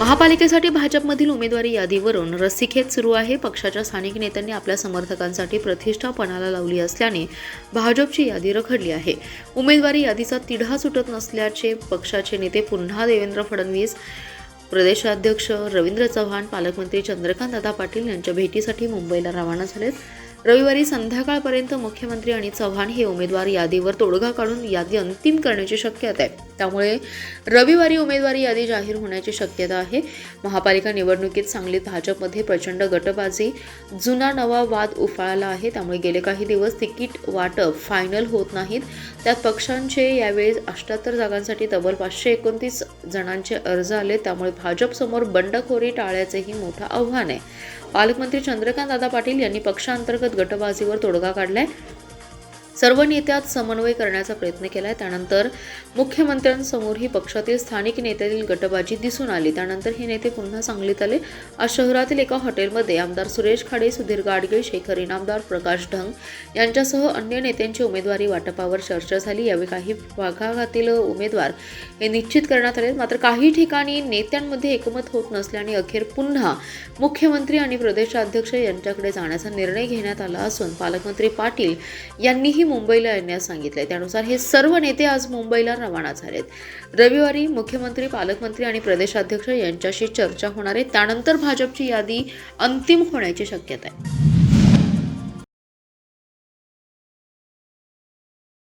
महापालिकेसाठी भाजपमधील उमेदवारी यादीवरून रस्सीखेच सुरू आहे। पक्षाच्या स्थानिक नेत्यांनी आपल्या समर्थकांसाठी प्रतिष्ठा पणाला लावली असल्याने भाजपची यादी रखडली आहे। उमेदवारी यादीचा तिढा सुटत नसल्याचे पक्षाचे नेते पुन्हा देवेंद्र फडणवीस, प्रदेशाध्यक्ष रवींद्र चव्हाण, पालकमंत्री चंद्रकांत दादा पाटील यांच्या भेटीसाठी मुंबईला रवाना झालेत। रविवारी संध्याकाळपर्यंत मुख्यमंत्री आणि चव्हाण हे उमेदवार यादीवर तोडगा काढून यादी अंतिम करण्याची शक्यता आहे। त्यामुळे रविवारी उमेदवारी यादी जाहीर होण्याची शक्यता आहे। महापालिका निवडणुकीत सांगलीत भाजपमध्ये प्रचंड गटबाजी, जुना नवा वाद उफाळला आहे। त्यामुळे गेले काही दिवस तिकीट वाटप फायनल होत नाहीत। त्यात पक्षांचे यावेळी 78 जागांसाठी तब्बल 529 जणांचे अर्ज आले। त्यामुळे भाजपसमोर बंडखोरी टाळण्याचेही मोठं आव्हान आहे। पालकमंत्री चंद्रकांत दादा पाटील यांनी पक्षांतर्गत गटबाजीवर तोडगा काढलाय। सर्व नेत्यात समन्वय करण्याचा प्रयत्न केलाय। त्यानंतर मुख्यमंत्र्यांसमोरही पक्षातील स्थानिक नेत्यातील गटबाजी दिसून आली। त्यानंतर हे नेते पुन्हा सांगलीत आले। आज शहरातील एका हॉटेलमध्ये आमदार सुरेश खाडे, सुधीर गाडगीळ, शेखर इनामदार, प्रकाश ढंग यांच्यासह अन्य नेत्यांची उमेदवारी वाटपावर चर्चा झाली। यावेळी काही भागातील उमेदवार हे निश्चित करण्यात आले। मात्र काही ठिकाणी नेत्यांमध्ये एकमत होत नसल्याने अखेर पुन्हा मुख्यमंत्री आणि प्रदेशाध्यक्ष यांच्याकडे जाण्याचा निर्णय घेण्यात आला असून पालकमंत्री पाटील यांनीही मुंबईला येण्यास सांगितले। त्यानुसार हे सर्व नेते आज मुंबईला रवाना झालेत। रविवारी मुख्यमंत्री, पालकमंत्री आणि प्रदेशाध्यक्ष यांच्याशी चर्चा होणार आहे। त्यानंतर भाजपची यादी अंतिम होण्याची शक्यता आहे।